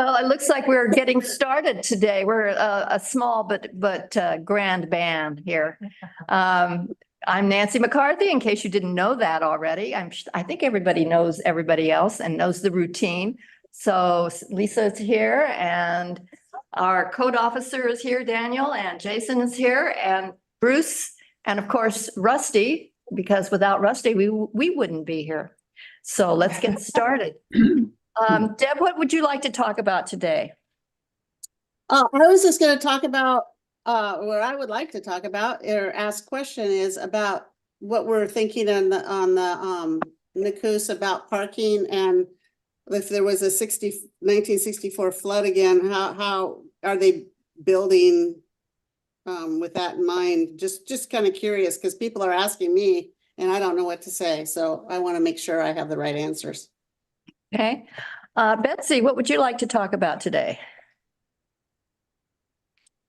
Well, it looks like we're getting started today. We're a small but grand band here. I'm Nancy McCarthy, in case you didn't know that already. I think everybody knows everybody else and knows the routine. So Lisa is here and our code officer is here, Daniel, and Jason is here, and Bruce, and of course, Rusty, because without Rusty, we wouldn't be here. So let's get started. Deb, what would you like to talk about today? I was just going to talk about what I would like to talk about or ask question is about what we're thinking on the NACUS about parking, and if there was a 1964 flood again, how are they building with that in mind? Just kind of curious, because people are asking me and I don't know what to say, so I want to make sure I have the right answers. Okay. Betsy, what would you like to talk about today?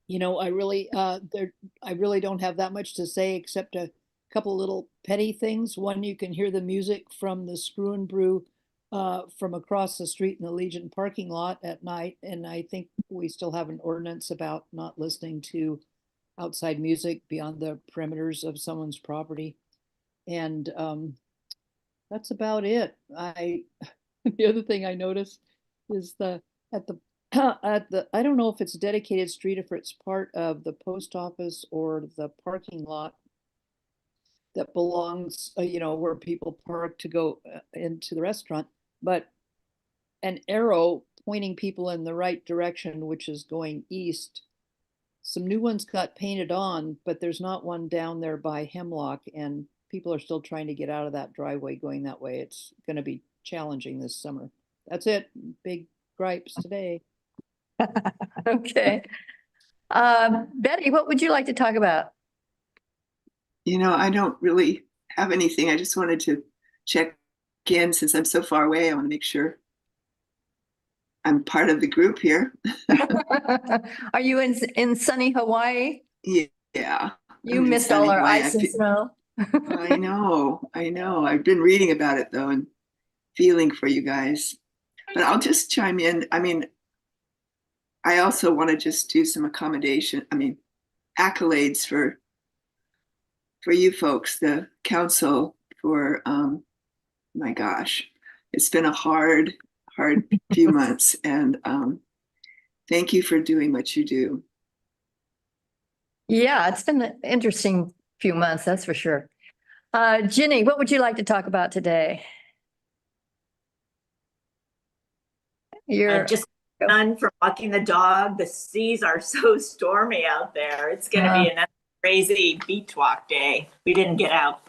You know, I really don't have that much to say except a couple little petty things. One, you can hear the music from the Screw and Brew from across the street in the Legion parking lot at night. And I think we still have an ordinance about not listening to outside music beyond the perimeters of someone's property. And that's about it. The other thing I noticed is at the I don't know if it's a dedicated street, if it's part of the post office or the parking lot that belongs, where people park to go into the restaurant, but an arrow pointing people in the right direction, which is going east. Some new ones got painted on, but there's not one down there by Hemlock, and people are still trying to get out of that driveway going that way. It's going to be challenging this summer. That's it. Big gripes today. Okay. Betty, what would you like to talk about? You know, I don't really have anything. I just wanted to check in since I'm so far away. I want to make sure I'm part of the group here. Are you in sunny Hawaii? Yeah. You missed all our Hawaii. ice and snow. I know. I've been reading about it though and feeling for you guys. But I'll just chime in. I mean, I also want to just do some accolades for you folks, the council, for my gosh, it's been a hard few months, and thank you for doing what you do. Yeah, it's been an interesting few months, that's for sure. Ginny, what would you like to talk about today? You're just done from walking the dog. The seas are so stormy out there. It's going to be another crazy beach walk day. We didn't get out.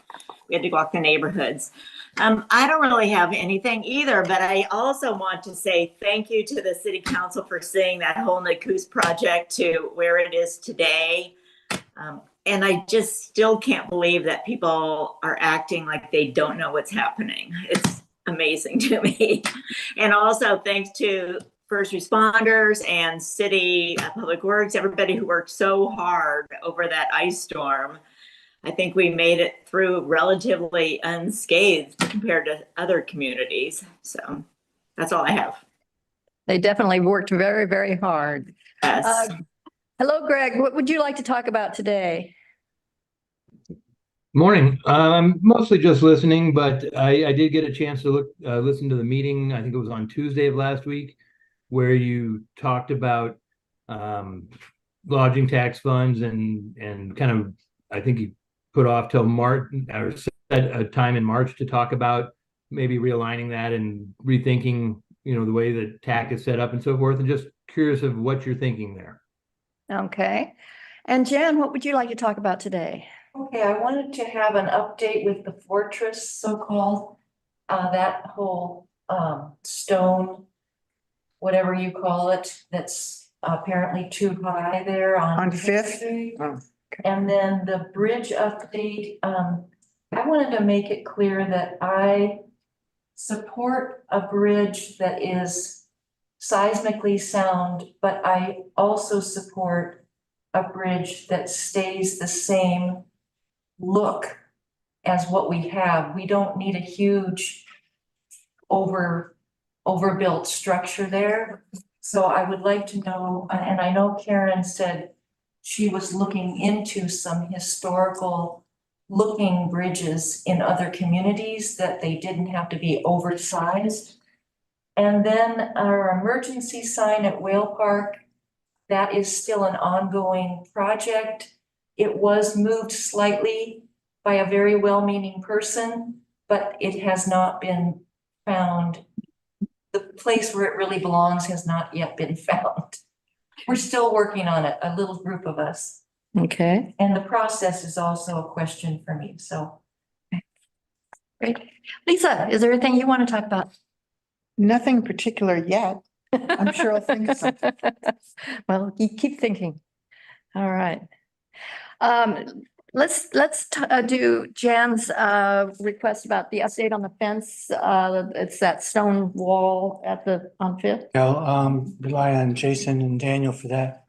We had to walk the neighborhoods. I don't really have anything either, but I also want to say thank you to the city council for seeing that whole NACUS project to where it is today. And I just still can't believe that people are acting like they don't know what's happening. It's amazing to me. And also thanks to first responders and city public works, everybody who worked so hard over that ice storm. I think we made it through relatively unscathed compared to other communities. So that's all I have. They definitely worked very, very hard. Yes. Hello, Greg. What would you like to talk about today? Morning. I'm mostly just listening, but I did get a chance to listen to the meeting. I think it was on Tuesday of last week, where you talked about lodging tax funds and kind of, I think you put off till March or set a time in March to talk about maybe realigning that and rethinking, the way that TAC is set up and so forth, and just curious of what you're thinking there. Okay. And Jan, what would you like to talk about today? Okay, I wanted to have an update with the fortress, so-called, that whole stone, whatever you call it, that's apparently too high there on Fifth Street. Oh, And then the bridge update, I wanted to make it clear that I support a bridge that is seismically sound, but I also support a bridge that stays the same look as what we have. We don't need a huge overbuilt structure there. So I would like to know, and I know Karen said she was looking into some historical looking bridges in other communities that they didn't have to be oversized. And then our emergency sign at Whale Park, that is still an ongoing project. It was moved slightly by a very well-meaning person, but it has not been found. The place where it really belongs has not yet been found. We're still working on it, a little group of us. Okay, And the process is also a question for me, so. great. Lisa, is there anything you want to talk about? Nothing particular yet. I'm sure I'll think of something. Well, you keep thinking. All right. Let's do Jan's request about the update on the fence. It's that stone wall at on Fifth. I'll rely on Jason and Daniel for that.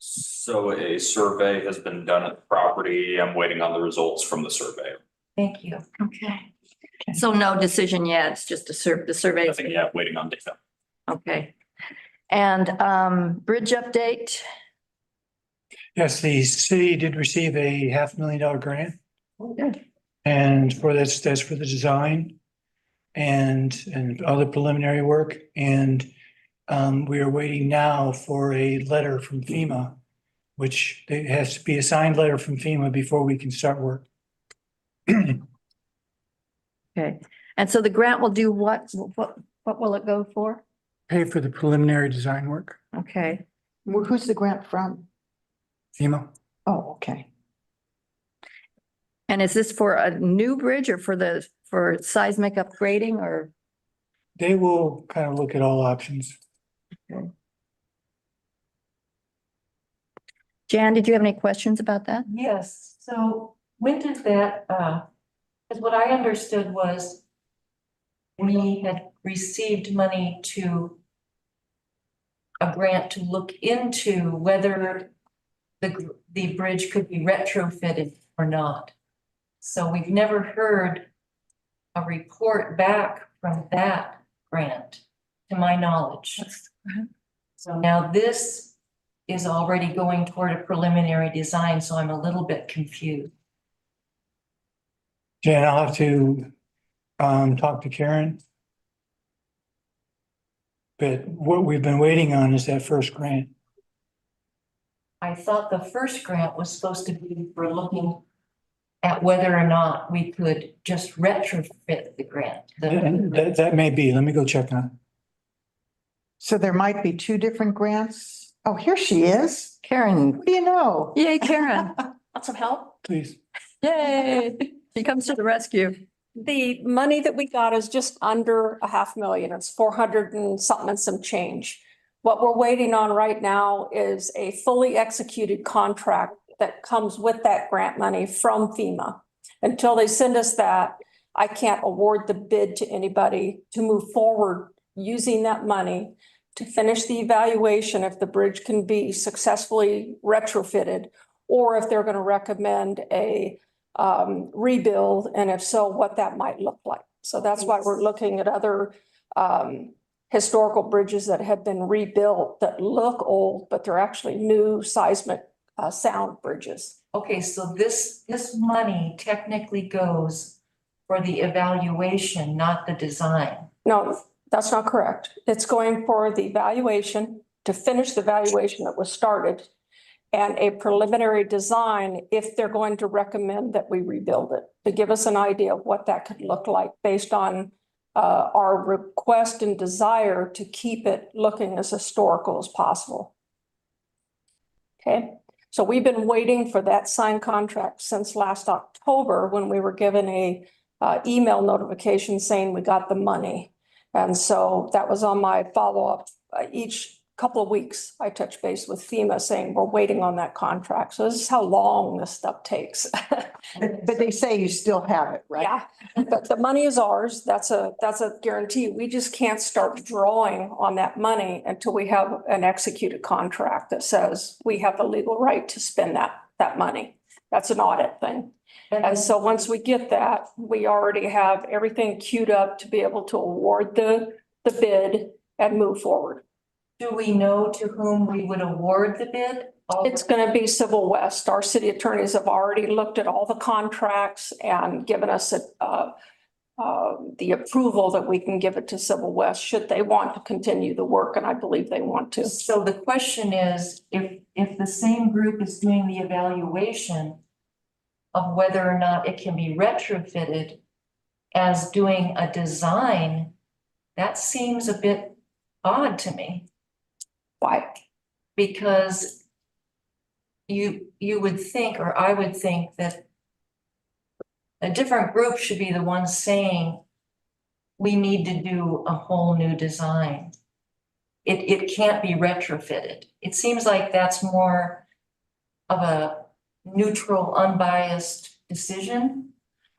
So a survey has been done at the property. I'm waiting on the results from the survey. Thank you. Okay. So no decision yet. It's just the survey. Nothing yet, waiting on data. Okay. And bridge update. Yes, the city did receive a $500,000 grant. Good. And that's for the design and other preliminary work. And we are waiting now for a letter from FEMA, which it has to be a signed letter from FEMA before we can start work. Okay. And so the grant will do what will it go for? Pay for the preliminary design work, Okay. Who's the grant from? FEMA. Oh, okay. And is this for a new bridge or for seismic upgrading or? They will kind of look at all options. Jan, did you have any questions about that? Yes, so when did that, because what I understood was we had received money to a grant to look into whether the bridge could be retrofitted or not. So we've never heard a report back from that grant, to my knowledge. So now this is already going toward a preliminary design, so I'm a little bit confused. Jan, I'll have to talk to Karen. But what we've been waiting on is that first grant. I thought the first grant was supposed to be for looking at whether or not we could just retrofit the grant. And that may be, let me go check on it. So there might be two different grants. Oh, here she is. Karen. What do you know? Yay, Karen. Want some help? Please. Yay. She comes to the rescue. The money that we got is just under $500,000. It's 400 and something and some change. What we're waiting on right now is a fully executed contract that comes with that grant money from FEMA. Until they send us that, I can't award the bid to anybody to move forward using that money to finish the evaluation if the bridge can be successfully retrofitted, or if they're going to recommend a rebuild, and if so, what that might look like. So that's why we're looking at other historical bridges that have been rebuilt that look old, but they're actually new seismic sound bridges. Okay, so this money technically goes for the evaluation, not the design. No, that's not correct. It's going for the evaluation, to finish the evaluation that was started, and a preliminary design if they're going to recommend that we rebuild it, to give us an idea of what that could look like based on our request and desire to keep it looking as historical as possible. Okay, so we've been waiting for that signed contract since last October, when we were given a email notification saying we got the money. And so that was on my follow-up. Each couple of weeks, I touch base with FEMA saying we're waiting on that contract. So this is how long this stuff takes. But they say you still have it, right? Yeah, but the money is ours. That's a guarantee. We just can't start drawing on that money until we have an executed contract that says we have the legal right to spend that money. That's an audit thing. And so once we get that, we already have everything queued up to be able to award the bid and move forward. do we know to whom we would award the bid? It's gonna be Civil West. Our city attorneys have already looked at all the contracts and given us the approval that we can give it to Civil West should they want to continue the work, and I believe they want to. So the question is, if the same group is doing the evaluation of whether or not it can be retrofitted as doing a design, that seems a bit odd to me. Why? Because you would think, or I would think, that a different group should be the ones saying, we need to do a whole new design. It can't be retrofitted. It seems like that's more of a neutral, unbiased decision.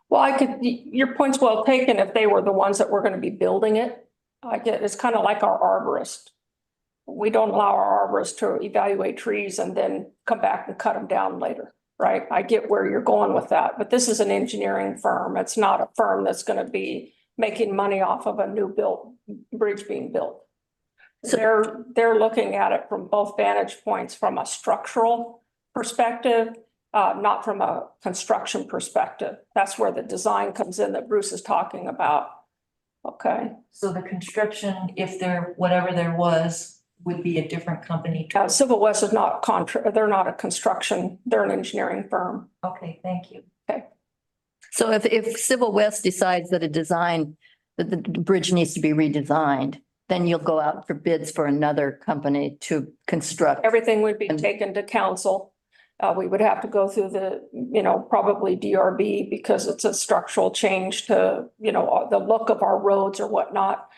Well, your point's well taken if they were the ones that were gonna be building it. I get, it's kind of like our arborist. We don't allow our arborists to evaluate trees and then come back and cut them down later, right? I get where you're going with that, but this is an engineering firm. It's not a firm that's gonna be making money off of a new built bridge being built. So they're looking at it from both vantage points, from a structural perspective, not from a construction perspective. That's where the design comes in that Bruce is talking about. Okay. So the construction, if there, whatever there was, would be a different company. Civil West is not they're not a construction, they're an engineering firm. Okay, thank you. Okay. So if Civil West decides that that the bridge needs to be redesigned, then you'll go out for bids for another company to construct. Everything would be taken to council. We would have to go through the, probably DRB because it's a structural change to, the look of our roads or whatnot.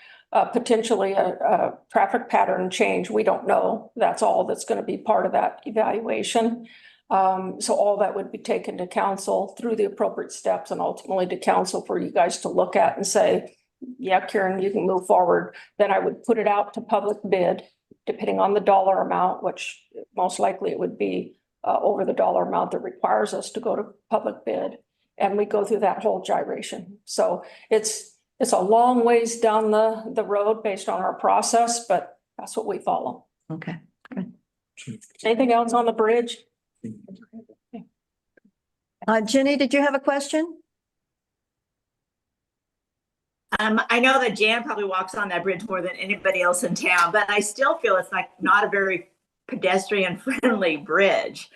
Potentially a traffic pattern change. We don't know. That's all that's going to be part of that evaluation. So all that would be taken to council through the appropriate steps and ultimately to council for you guys to look at and say, yeah, Karen, you can move forward. Then I would put it out to public bid, depending on the dollar amount, which most likely it would be over the dollar amount that requires us to go to public bid. And we go through that whole gyration. So it's a long ways down the road based on our process, but that's what we follow. Okay, good. Anything else on the bridge? Jenny, did you have a question? I know that Jan probably walks on that bridge more than anybody else in town, but I still feel it's like not a very pedestrian friendly bridge.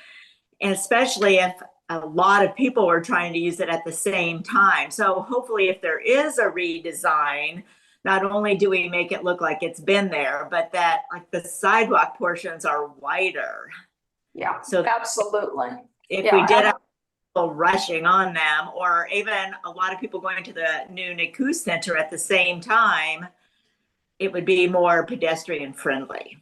And especially if a lot of people were trying to use it at the same time. So hopefully if there is a redesign, not only do we make it look like it's been there, but that like the sidewalk portions are wider. Yeah, so absolutely. If we did have people rushing on them, or even a lot of people going to the new NICU Center at the same time, it would be more pedestrian friendly.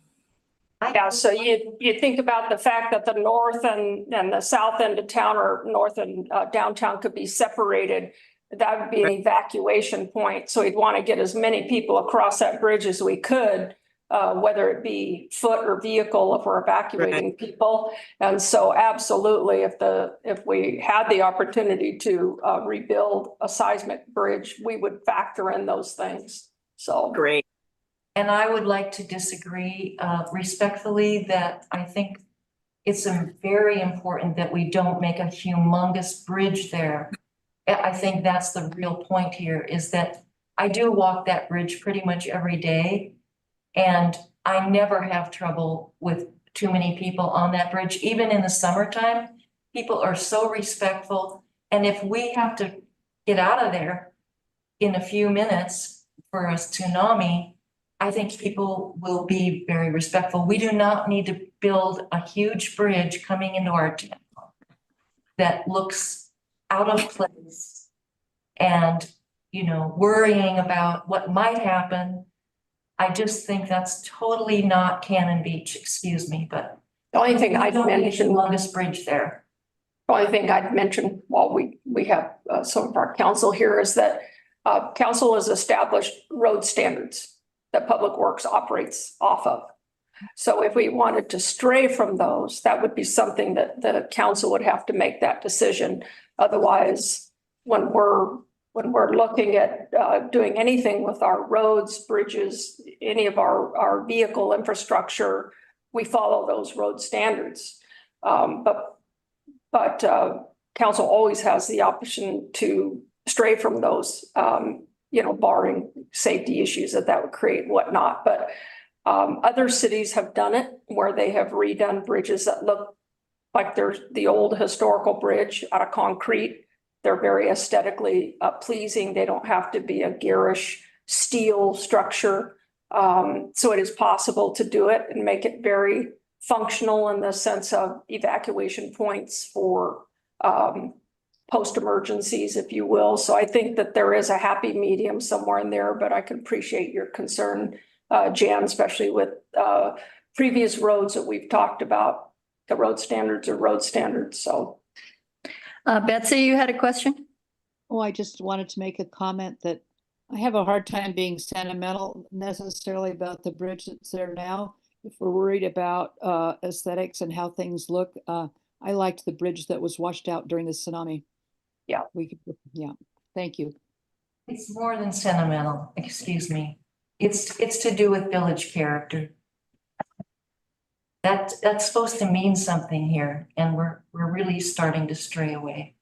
Yeah, so you think about the fact that the north and the south end of town, or north and downtown, could be separated. That would be an evacuation point. So we'd want to get as many people across that bridge as we could, whether it be foot or vehicle, if we're evacuating people. And so absolutely, if we had the opportunity to rebuild a seismic bridge, we would factor in those things. So great. And I would like to disagree respectfully that I think it's very important that we don't make a humongous bridge there. I think that's the real point here, is that I do walk that bridge pretty much every day. And I never have trouble with too many people on that bridge. Even in the summertime, people are so respectful. And if we have to get out of there in a few minutes for a tsunami, I think people will be very respectful. We do not need to build a huge bridge coming into our town that looks out of place and, worrying about what might happen. I just think that's totally not Cannon Beach, excuse me, but the only thing I'd don't need a mention, humongous bridge there. the only thing I'd mention while we have some of our council here is that council has established road standards that Public Works operates off of. So if we wanted to stray from those, that would be something that the council would have to make that decision. Otherwise, when we're when we're looking at doing anything with our roads, bridges, any of our vehicle infrastructure, we follow those road standards. But council always has the option to stray from those, barring safety issues that would create whatnot. But other cities have done it where they have redone bridges that look like there's the old historical bridge out of concrete. They're very aesthetically pleasing. They don't have to be a garish steel structure. So it is possible to do it and make it very functional in the sense of evacuation points for post emergencies, if you will. So I think that there is a happy medium somewhere in there, but I can appreciate your concern, Jan, especially with previous roads that we've talked about. The road standards are road standards. So Betsy, you had a question? Oh, I just wanted to make a comment that I have a hard time being sentimental necessarily about the bridge that's there now. If we're worried about aesthetics and how things look, I liked the bridge that was washed out during the tsunami. Yeah. Thank you. It's more than sentimental, excuse me. It's to do with village character. That's supposed to mean something here, and we're really starting to stray away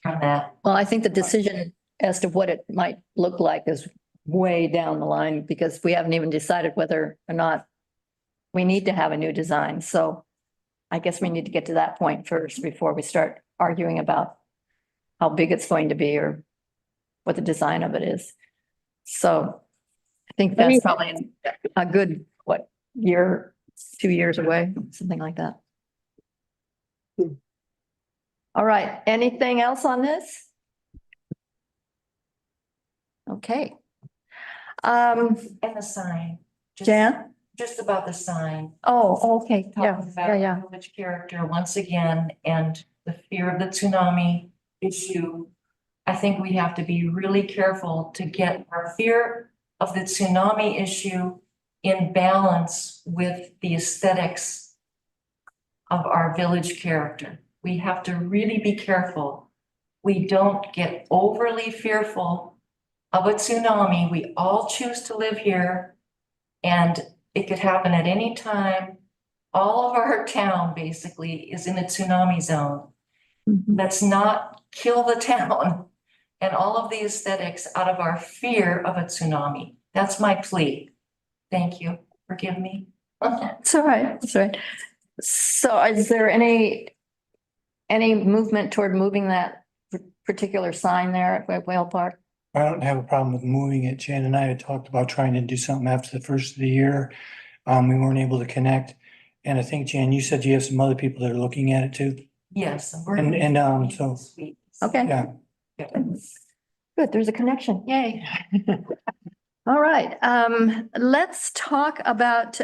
from that. Well, I think the decision as to what it might look like is way down the line because we haven't even decided whether or not we need to have a new design. So I guess we need to get to that point first before we start arguing about how big it's going to be or what the design of it is. So I think that's probably a good, year, 2 years away, something like that. All right, anything else on this? Okay. And the sign. Jan? Just about the sign. Oh, okay, yeah, Talking about village character once again and the fear of the tsunami issue. I think we have to be really careful to get our fear of the tsunami issue in balance with the aesthetics of our village character. We have to really be careful. We don't get overly fearful of a tsunami. We all choose to live here and it could happen at any time. All of our town basically is in a tsunami zone. Let's not kill the town and all of the aesthetics out of our fear of a tsunami. That's my plea. Thank you. Forgive me. it's all right, it's all right. So is there any movement toward moving that particular sign there at Whale Park? I don't have a problem with moving it. Jan and I had talked about trying to do something after the first of the year. We weren't able to connect. And I think, Jan, you said you have some other people that are looking at it too. Yes. So, Okay. yeah. Good, there's a connection, yay. All right, let's talk about,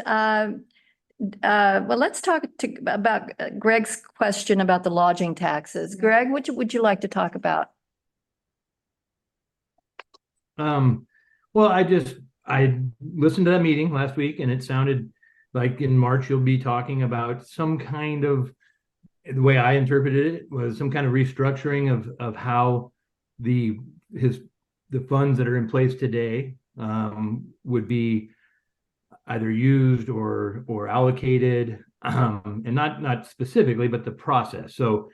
let's talk about Greg's question about the lodging taxes. Greg, what would you like to talk about? Well, I listened to that meeting last week and it sounded like in March, you'll be talking about some kind of, the way I interpreted it was some kind of restructuring of how the funds that are in place today would be either used or allocated, and not specifically, but the process. So,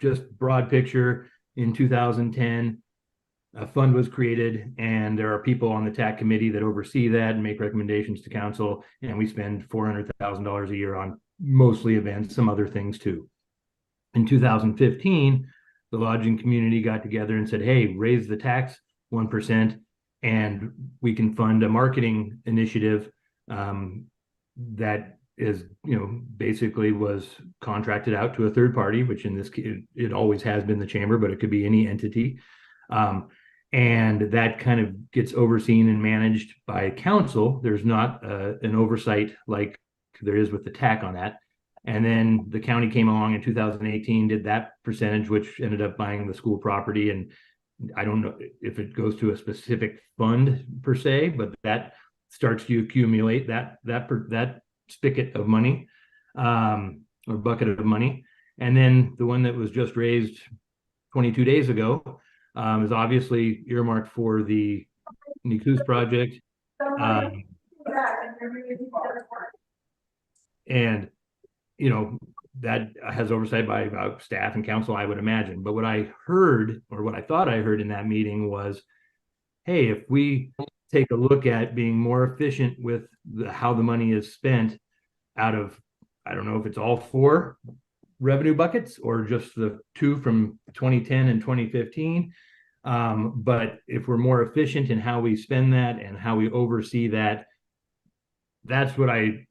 just broad picture, in 2010, a fund was created and there are people on the TAC committee that oversee that and make recommendations to council. And we spend $400,000 a year on mostly events, some other things too. In 2015, the lodging community got together and said, hey, raise the tax 1% and we can fund a marketing initiative that is, basically was contracted out to a third party, which in this case, it always has been the chamber, but it could be any entity. And that kind of gets overseen and managed by council. There's not an oversight like there is with the TAC on that. And then the county came along in 2018, did that percentage, which ended up buying the school property. And I don't know if it goes to a specific fund per se, but that starts to accumulate that spigot of money, or bucket of money. And then the one that was just raised 22 days ago is obviously earmarked for the Nikus project. And, you know, that has oversight by staff and council, I would imagine. But what I heard, or what I thought I heard in that meeting was, hey, if we take a look at being more efficient with how the money is spent out of, I don't know if it's all 4 revenue buckets or just the 2 from 2010 and 2015. But if we're more efficient in how we spend that and how we oversee that, that's what I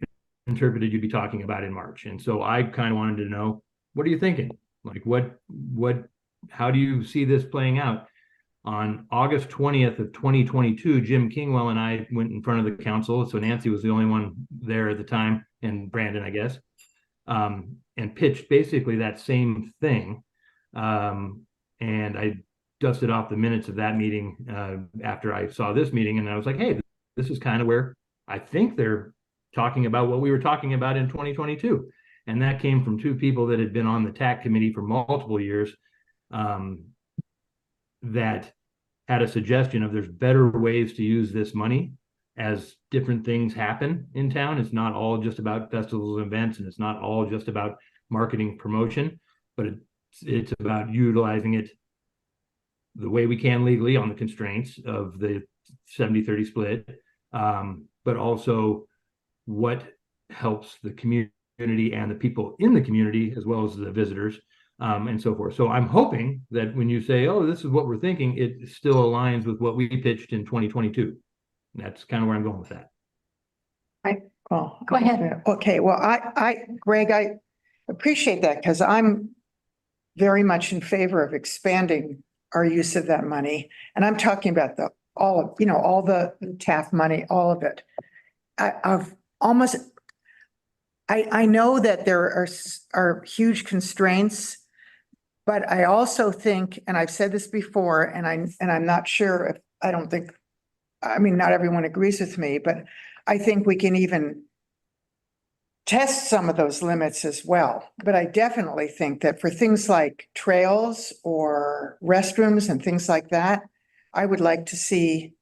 interpreted you'd be talking about in March. And so I kind of wanted to know, what are you thinking? Like how do you see this playing out? On August 20th of 2022, Jim Kingwell and I went in front of the council. So Nancy was the only one there at the time, and Brandon, I guess, and pitched basically that same thing. And I dusted off the minutes of that meeting after I saw this meeting, and I was like, hey, this is kind of where I think they're talking about what we were talking about in 2022. And that came from 2 people that had been on the TAC committee for multiple years, that had a suggestion of there's better ways to use this money as different things happen in town. It's not all just about festivals and events, and it's not all just about marketing promotion, but it's about utilizing it the way we can legally on the constraints of the 70-30 split, but also what helps the community and the people in the community, as well as the visitors, and so forth. So I'm hoping that when you say, oh, this is what we're thinking, it still aligns with what we pitched in 2022. That's kind of where I'm going with that. Well, Go ahead. Okay, well, Greg, I appreciate that, because I'm very much in favor of expanding our use of that money. And I'm talking about all the TAF money, all of it. I know that there are huge constraints, but I also think, and I've said this before, and I'm not sure if, not everyone agrees with me, but I think we can even test some of those limits as well. But I definitely think that for things like trails or restrooms and things like that, I would like to see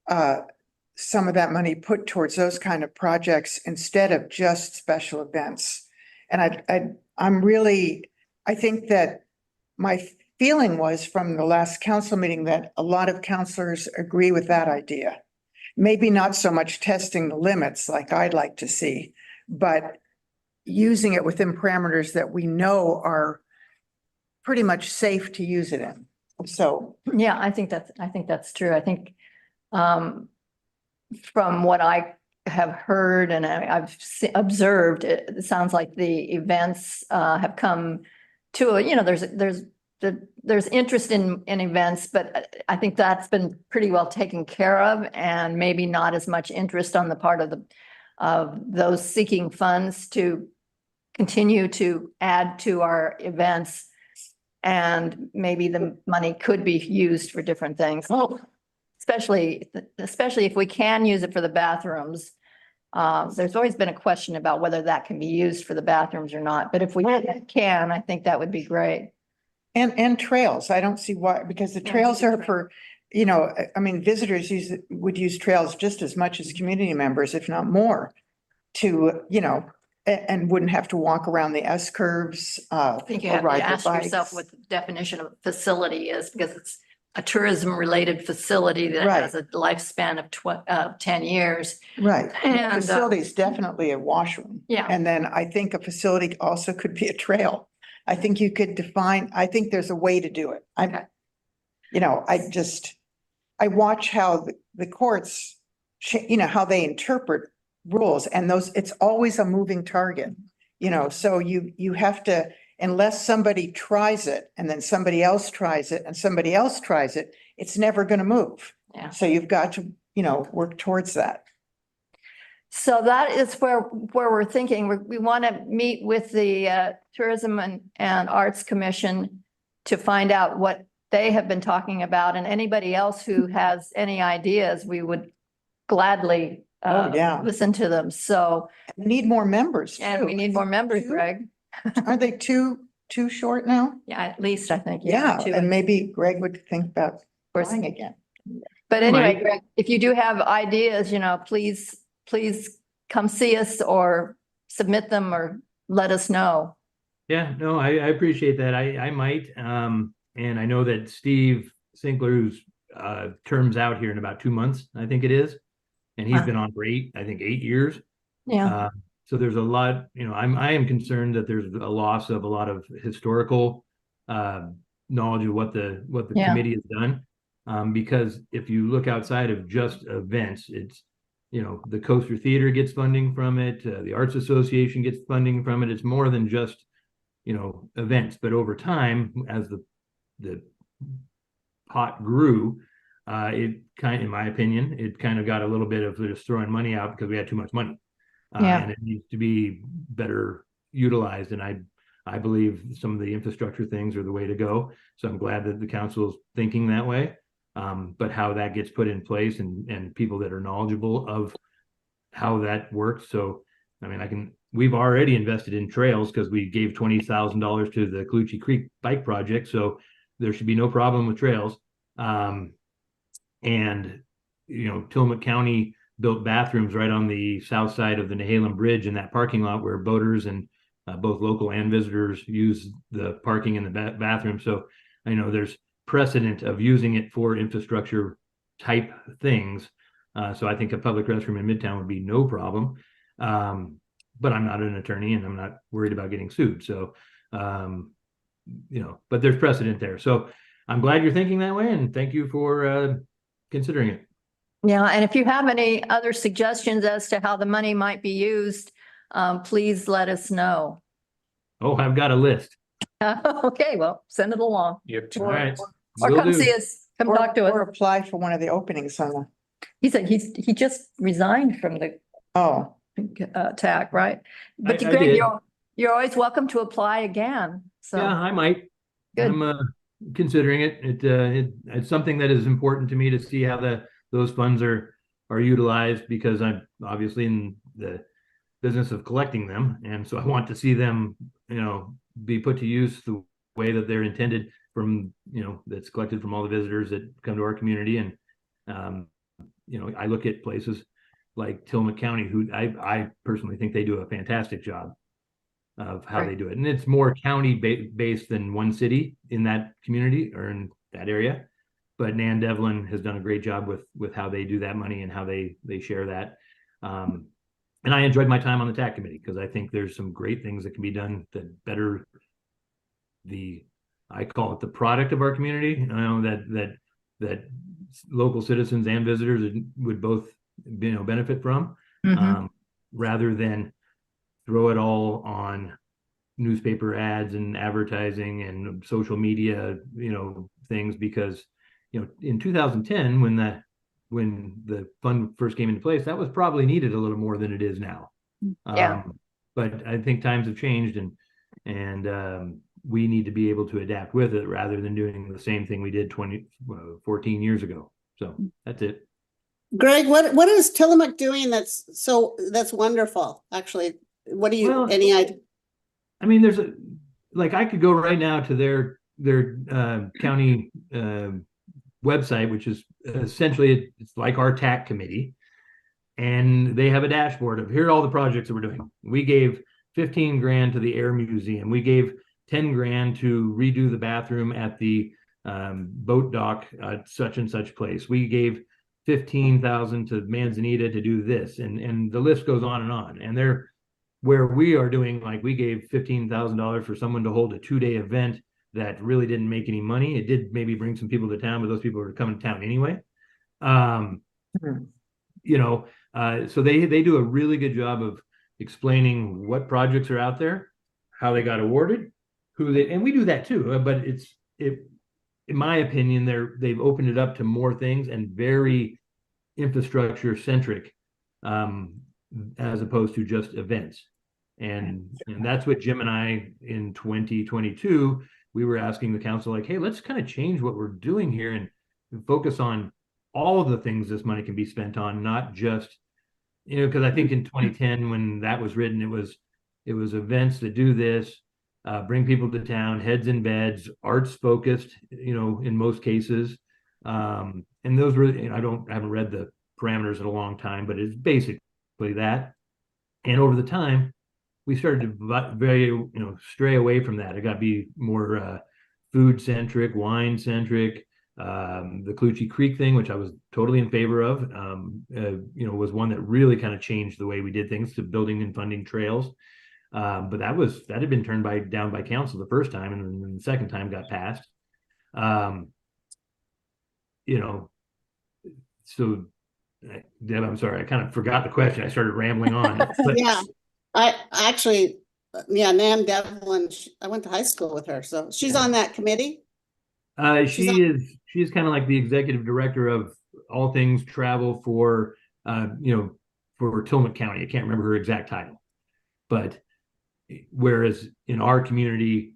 some of that money put towards those kind of projects instead of just special events. And I think that my feeling was from the last council meeting that a lot of councilors agree with that idea. Maybe not so much testing the limits like I'd like to see, but using it within parameters that we know are pretty much safe to use it in. So, Yeah, I think that's true. I think, from what I have heard and I've observed, it sounds like the events have come to there's interest in events, but I think that's been pretty well taken care of, and maybe not as much interest on the part of those seeking funds to continue to add to our events, and maybe the money could be used for different things. Especially if we can use it for the bathrooms. There's always been a question about whether that can be used for the bathrooms or not, but if we can, I think that would be great. and trails, I don't see why, because the trails are for, visitors would use trails just as much as community members, if not more, to, and wouldn't have to walk around the S curves. I think you have to ask yourself what the definition of facility is, because it's a tourism-related facility that has a lifespan of 10 years. Right. And Facility is definitely a washroom. Yeah. And then I think a facility also could be a trail. I think you could I think there's a way to do it. I watch how the courts, how they interpret rules, and it's always a moving target, so you have to, unless somebody tries it and then somebody else tries it and somebody else tries it, it's never going to move. Yeah. So you've got to, work towards that. So that is where we're thinking. We want to meet with the Tourism and Arts Commission to find out what they have been talking about, and anybody else who has any ideas, we would gladly listen to them. So we need more members. And we need more members, Greg. Are they two too short now? Yeah, at least I think. Yeah, two. and maybe Greg would think about course. trying again. But anyway, Mike? Greg, if you do have ideas, please come see us or submit them or let us know. Yeah, no, I appreciate that. I might. And I know that Steve Sinkler's term's out here in about 2 months, I think it is. And he's Wow. been on for 8 years. Yeah, So there's a lot, I am concerned that there's a loss of a lot of historical knowledge of what the Yeah. committee has done. Because if you look outside of just events, it's, the Coaster Theater gets funding from it, the Arts Association gets funding from it. It's more than just, events, but over time, as the pot grew, in my opinion, it kind of got a little bit of just throwing money out because we had too much money. Yeah. And it needs to be better utilized. And I believe some of the infrastructure things are the way to go. So I'm glad that the council is thinking that way. But how that gets put in place and people that are knowledgeable of how that works. So, we've already invested in trails because we gave $20,000 to the Calucci Creek Bike Project. So there should be no problem with trails. And, Tillamook County built bathrooms right on the south side of the Nehalem Bridge in that parking lot where boaters and both local and visitors use the parking in the bathroom. So I know there's precedent of using it for infrastructure type things. So I think a public restroom in Midtown would be no problem. But I'm not an attorney and I'm not worried about getting sued. So, but there's precedent there. So I'm glad you're thinking that way and thank you for considering it. Yeah. And if you have any other suggestions as to how the money might be used, please let us know. Oh, I've got a list. Okay, well, send it along. All right. Or Will come do. see us, come talk to Or us. apply for one of the openings on the, He said he just resigned from the oh, TAC, right? But I Greg, did. you're always welcome to apply again. So. Yeah, I might. Good. I'm considering it. It's something that is important to me to see how those funds are utilized because I'm obviously in the business of collecting them, and so I want to see them, be put to use the way that they're intended from, that's collected from all the visitors that come to our community. And I look at places like Tillamook County, who I personally think they do a fantastic job of how they do it. And it's more county based than one city in that community or in that area. But Nan Devlin has done a great job with how they do that money and how they share that. And I enjoyed my time on the TAC committee because I think there's some great things that can be done that better I call it the product of our community. That local citizens and visitors would both, benefit from, rather than throw it all on newspaper ads and advertising and social media, things because, in 2010, when the fund first came into place, that was probably needed a little more than it is now. Yeah. But I think times have changed and we need to be able to adapt with it rather than doing the same thing we did 14 years ago. So that's it. Greg, what is Tillamook doing that's wonderful, actually? What do you, any idea? There's I could go right now to their county website, which is essentially it's like our TAC committee, and they have a dashboard of here are all the projects that we're doing. We gave 15 grand to the Air Museum. We gave 10 grand to redo the bathroom at the boat dock at such and such place. We gave 15,000 to Manzanita to do this, and the list goes on. And they're where we are doing, we gave $15,000 for someone to hold a 2-day event that really didn't make any money. It did maybe bring some people to town, but those people were coming to town anyway. So they do a really good job of explaining what projects are out there, how they got awarded, and we do that too. But in my opinion, they've opened it up to more things and very infrastructure centric, as opposed to just events. And that's what Jim and I in 2022, we were asking the council, hey, let's kind of change what we're doing here and focus on all of the things this money can be spent on, not just, because I think in 2010, when that was written, it was events that do this, bring people to town, heads in beds, arts focused, in most cases. And those were, I haven't read the parameters in a long time, but it's basically that. And over the time, we started to very, stray away from that. It got to be more food centric, wine centric. The Clutchie Creek thing, which I was totally in favor of, was one that really kind of changed the way we did things to building and funding trails. But that had been turned down by council the first time, and then the second time got passed. So Deb, I'm sorry, I kind of forgot the question. I started rambling on. But Yeah, I actually, Nan Devlin, I went to high school with her, so she's on that committee. She's kind of like the executive director of all things travel for for Tillamook County. I can't remember her exact title, but whereas in our community,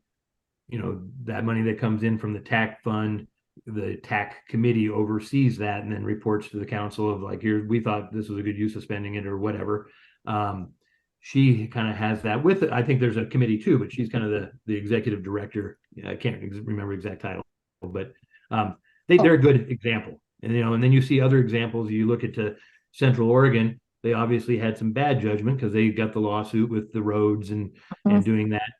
that money that comes in from the TAC fund, the TAC committee oversees that and then reports to the council of like, here, we thought this was a good use of spending it or whatever. She kind of has that with it. I think there's a committee too, but she's kind of the executive director. I can't remember exact title, but they're a good example. And and then you see other examples. You look at Central Oregon. They obviously had some bad judgment because they got the lawsuit with the roads and doing that.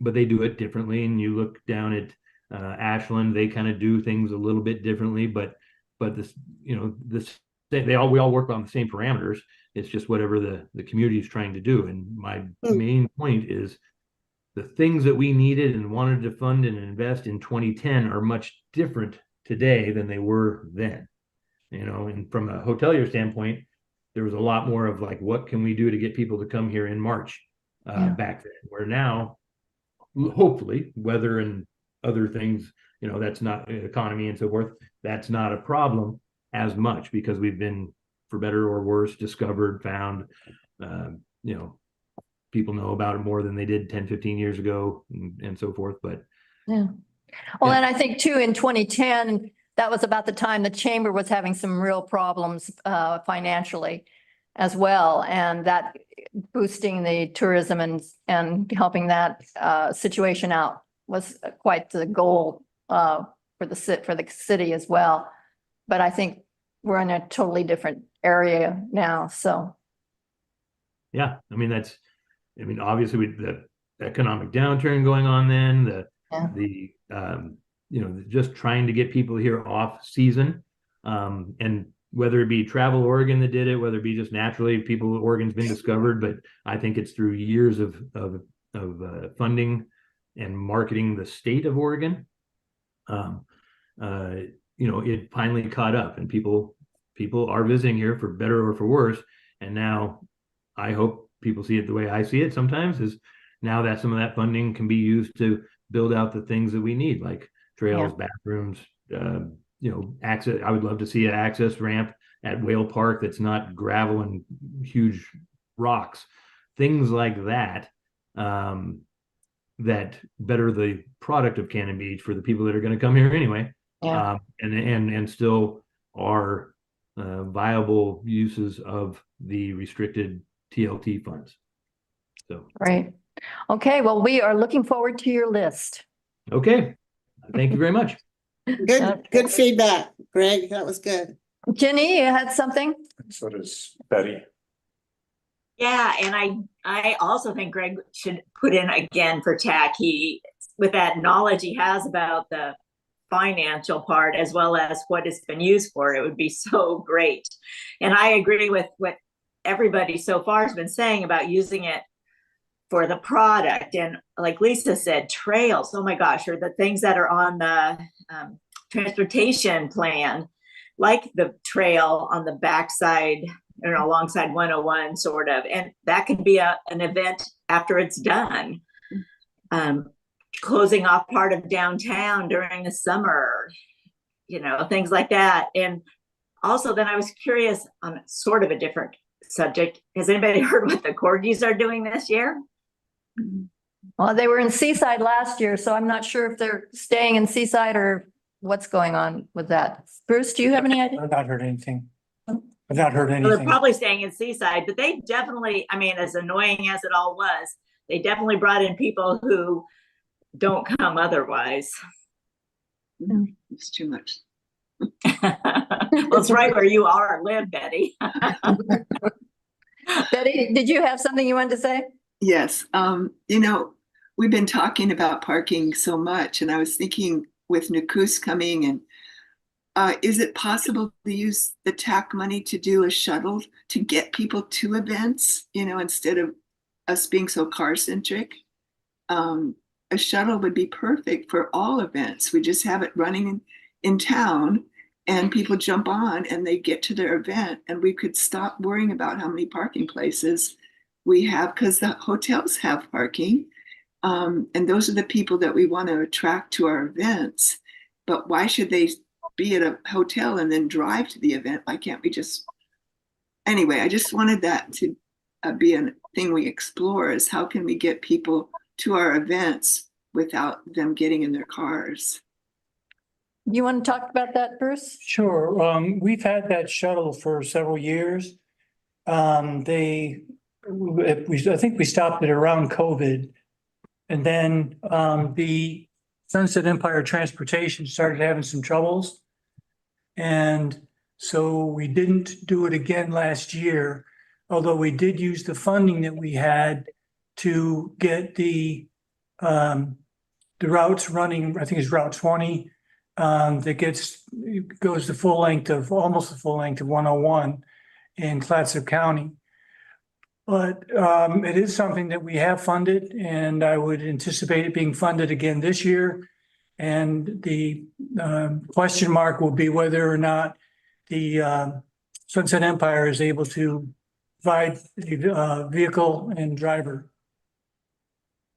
But they do it differently. And you look down at Ashland, they kind of do things a little bit differently. But this, we all work on the same parameters. It's just whatever the community is trying to do. And my main point is the things that we needed and wanted to fund and invest in 2010 are much different today than they were then. And from a hotelier standpoint, there was a lot more of like, what can we do to get people to come here in March back then, where now, hopefully, weather and other things, that's not economy and so forth, that's not a problem as much because we've been, for better or worse, discovered, found, people know about it more than they did 10, 15 years ago and so forth. But yeah. Well, and I think too, in 2010, that was about the time the chamber was having some real problems financially as well. And that boosting the tourism and helping that situation out was quite the goal for the city as well. But I think we're in a totally different area now. So. Yeah, obviously with the economic downturn going on then, just trying to get people here off season. And whether it be Travel Oregon that did it, whether it be just naturally Oregon's been discovered, but I think it's through years of funding and marketing the state of Oregon. It finally caught up and people are visiting here for better or for worse. And now I hope people see it the way I see it sometimes, is now that some of that funding can be used to build out the things that we need, like trails, bathrooms, access. I would love to see an access ramp at Whale Park that's not gravel and huge rocks, things like that, that better the product of Cannon Beach for the people that are going to come here anyway. And still are viable uses of the restricted TLT funds. So Right. Okay. Well, we are looking forward to your list. Okay. Thank you very much. Good feedback, Greg. That was good. Jenny, you had something? So does Betty. Yeah, and I also think Greg should put in again for TAC. With that knowledge he has about the financial part as well as what it's been used for, it would be so great. And I agree with what everybody so far has been saying about using it for the product. And like Lisa said, trails, oh my gosh, or the things that are on the transportation plan, like the trail on the backside, alongside 101 sort of. And that could be an event after it's done. Closing off part of downtown during the summer, things like that. And also then I was curious on sort of a different subject. Has anybody heard what the corgis are doing this year? Well, they were in Seaside last year, so I'm not sure if they're staying in Seaside or what's going on with that. Bruce, do you have any idea? I've not heard anything. I've not heard Well, anything. they're probably staying in Seaside, but they definitely, as annoying as it all was, They definitely brought in people who don't come otherwise. It's too much. Well, it's right where you are, live, Betty. Betty, did you have something you wanted to say? Yes, you know, we've been talking about parking so much, and I was thinking with Nakus coming, and is it possible to use the TAC money to do a shuttle to get people to events, you know, instead of us being so car centric? A shuttle would be perfect for all events. We just have it running in town, and people jump on and they get to their event, and we could stop worrying about how many parking places we have, because the hotels have parking. And those are the people that we want to attract to our events. But why should they be at a hotel and then drive to the event? Why can't we just, anyway, I just wanted that to be a thing we explore, is how can we get people to our events without them getting in their cars? You want to talk about that, Bruce? Sure. We've had that shuttle for several years. I think we stopped it around COVID. And then, the Sunset Empire Transportation started having some troubles. And so we didn't do it again last year, although we did use the funding that we had to get the routes running. I think it's Route 20. That goes the full length of, almost the full length of 101 in Clatsop County. But it is something that we have funded, and I would anticipate it being funded again this year. And the question mark will be whether or not the Sunset Empire is able to provide the vehicle and driver.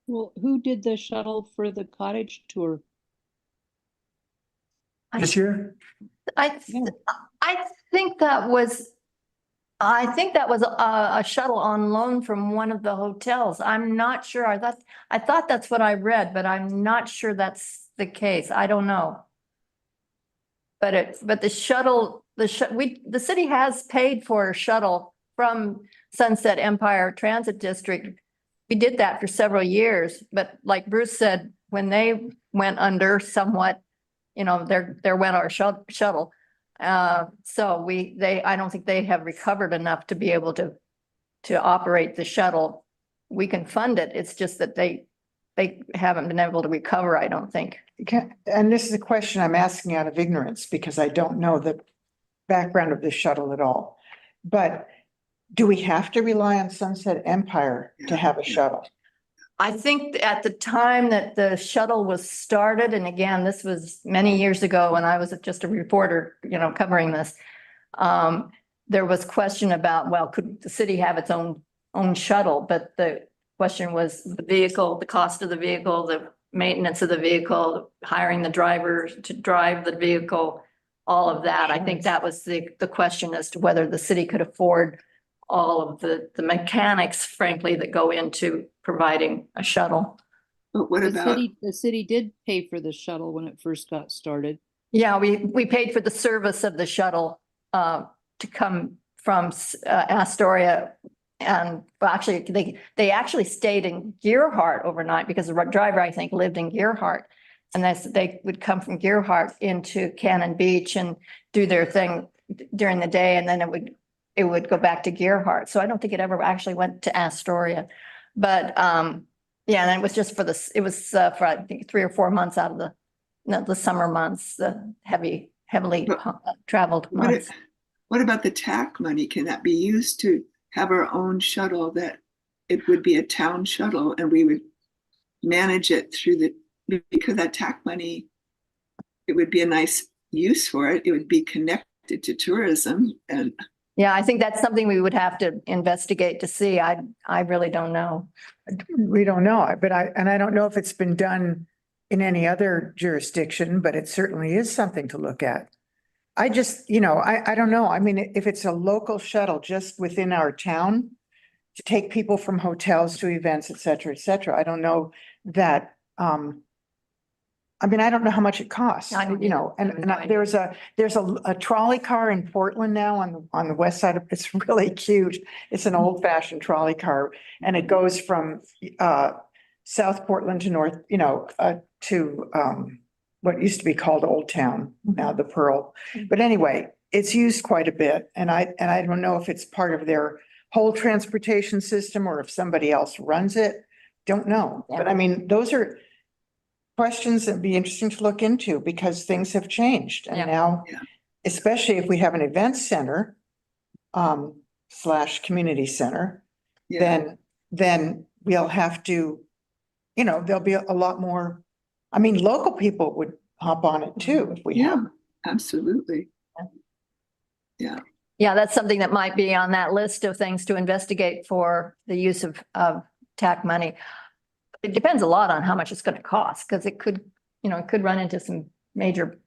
Well, who did the shuttle for the cottage tour? This year? I think that was a shuttle on loan from one of the hotels. I'm not sure. I thought that's what I read, but I'm not sure that's the case. I don't know. But the shuttle, the city has paid for a shuttle from Sunset Empire Transit District. We did that for several years, but like Bruce said, when they went under somewhat, you know, there went our shuttle. So I don't think they have recovered enough to be able to operate the shuttle. We can fund it. It's just that they haven't been able to recover, I don't think. And this is a question I'm asking out of ignorance because I don't know the background of the shuttle at all. But do we have to rely on Sunset Empire to have a shuttle? I think at the time that the shuttle was started, and again, this was many years ago when I was just a reporter, you know, covering this. There was question about, well, could the city have its own shuttle? But the question was the vehicle, the cost of the vehicle, the maintenance of the vehicle, hiring the driver to drive the vehicle, all of that. I think that was the question as to whether the city could afford all of the mechanics, frankly, that go into providing a shuttle. But what about, The city did pay for the shuttle when it first got started. Yeah, we paid for the service of the shuttle to come from Astoria. And well, actually, they actually stayed in Gearhart overnight because the driver, I think, lived in Gearhart. And they would come from Gearhart into Cannon Beach and do their thing during the day, and then it would go back to Gearhart. So I don't think it ever actually went to Astoria. But yeah, and it was just for for I think 3 or 4 months out of the summer months, the heavily traveled months. what about the TAC money? Can that be used to have our own shuttle, that it would be a town shuttle and we would manage it through because that TAC money, it would be a nice use for it. It would be connected to tourism. And yeah, I think that's something we would have to investigate to see. I really don't know. We don't know, but I don't know if it's been done in any other jurisdiction, but it certainly is something to look at. I just, you know, I don't know. I mean, if it's a local shuttle just within our town to take people from hotels to events, et cetera, I don't know that I mean, I don't know how much it costs, I don't you know, either. I have no idea. there's a trolley car in Portland now on the west side of, it's really cute. It's an old fashioned trolley car and it goes from, South Portland to North, you know, to, what used to be called Old Town, now the Pearl. But anyway, it's used quite a bit and I don't know if it's part of their whole transportation system or if somebody else runs it. Don't know. But I mean, those are questions that'd be interesting to look into because things have changed Yeah. and now, Yeah. especially if we have an event center, / community center, Yeah. then we'll have to, you know, there'll be a lot more. I mean, local people would hop on it too if we Yeah, have. absolutely. Yeah. Yeah, that's something that might be on that list of things to investigate for the use of TAC money. It depends a lot on how much it's going to cost, because it could, you know, it could run into some major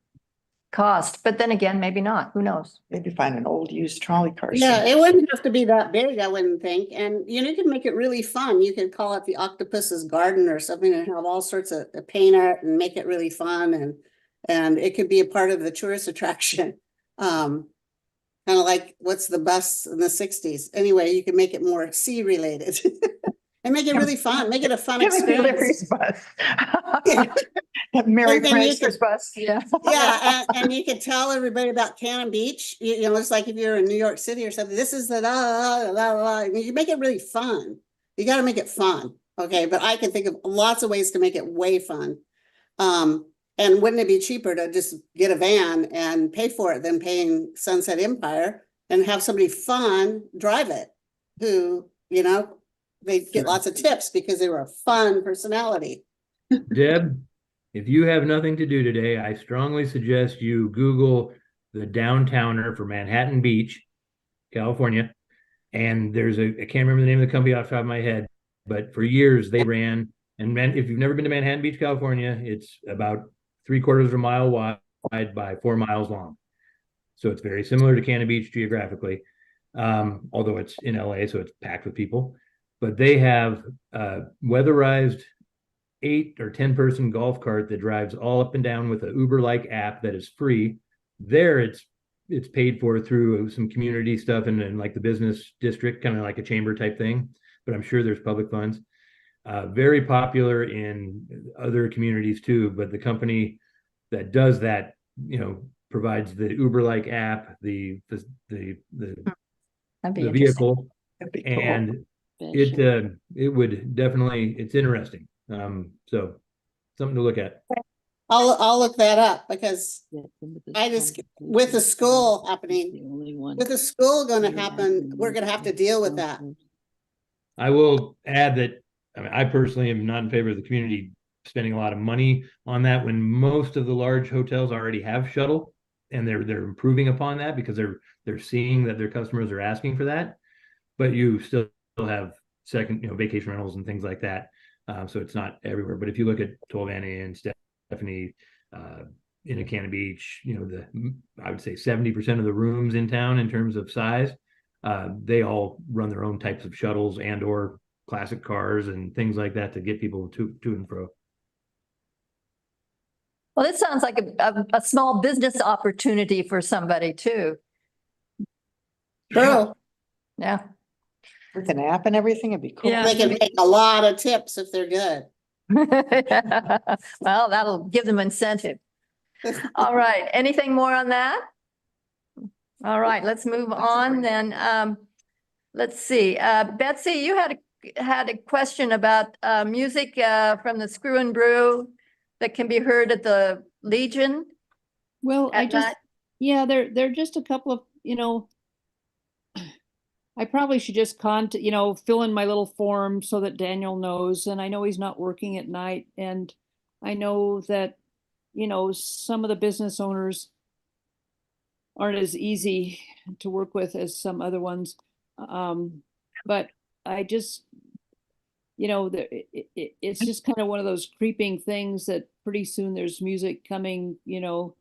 cost, but then again, maybe not, who knows? Maybe find an old used trolley car. Yeah, somewhere. it wouldn't have to be that big, I wouldn't think. And you can make it really fun. You could call it the Octopus's Garden or something and have all sorts of paint art and make it really fun and it could be a part of the tourist attraction. Kind of like what's the bus in the 60s. Anyway, you can make it more sea related and make it really fun, make it a fun Give me the experience. Larry's bus. Yeah. Mary And then you France's could- bus. Yeah. Yeah, and you could tell everybody about Cannon Beach, you know, it's like if you're in New York City or something, this is the you make it really fun. You gotta make it fun, okay, but I can think of lots of ways to make it way fun. And wouldn't it be cheaper to just get a van and pay for it than paying Sunset Empire and have somebody fun drive it? Who, you know, they get lots of tips because they were a fun personality. Deb, if you have nothing to do today, I strongly suggest you Google the downtowner for Manhattan Beach, California. And there's I can't remember the name of the company off the top of my head, but for years they ran. And if you've never been to Manhattan Beach, California, it's about 3/4 of a mile wide by 4 miles long. So it's very similar to Cannon Beach geographically, although it's in LA, so it's packed with people. But they have weatherized 8 or 10 person golf cart that drives all up and down with an Uber-like app that is free. There it's paid for through some community stuff and like the business district, kind of like a chamber type thing, but I'm sure there's public funds. Very popular in other communities too, but the company that does that, you know, provides the Uber-like app, the That'd be interesting. vehicle, That'd be cool. and it would definitely, it's interesting. So something to look at. I'll look that up because I just, with the school happening, with the school gonna happen, we're gonna have to deal with that. I will add that, I mean, I personally am not in favor of the community spending a lot of money on that when most of the large hotels already have shuttle, and they're improving upon that because they're seeing that their customers are asking for that. But you still have second, you know, vacation rentals and things like that. So it's not everywhere. But if you look at 12 Anna and Stephanie, in a Cannon Beach, you know, I would say 70% of the rooms in town in terms of size, they all run their own types of shuttles and or classic cars and things like that to get people to and fro. Well, this sounds like a small business opportunity for somebody too. True. Yeah. With an app and everything, it'd be cool. Yeah. They can make a lot of tips if they're good. Well, that'll give them incentive. All right. Anything more on that? All right, let's move on then. Let's see. Betsy, you had a question about music from the Screw and Brew that can be heard at the Legion. Well, at night? yeah, they're just a couple of, you know, I probably should just fill in my little form so that Daniel knows. And I know he's not working at night. And I know that, you know, some of the business owners aren't as easy to work with as some other ones. But I just, you know, it's just kind of one of those creeping things that pretty soon there's music coming, you know,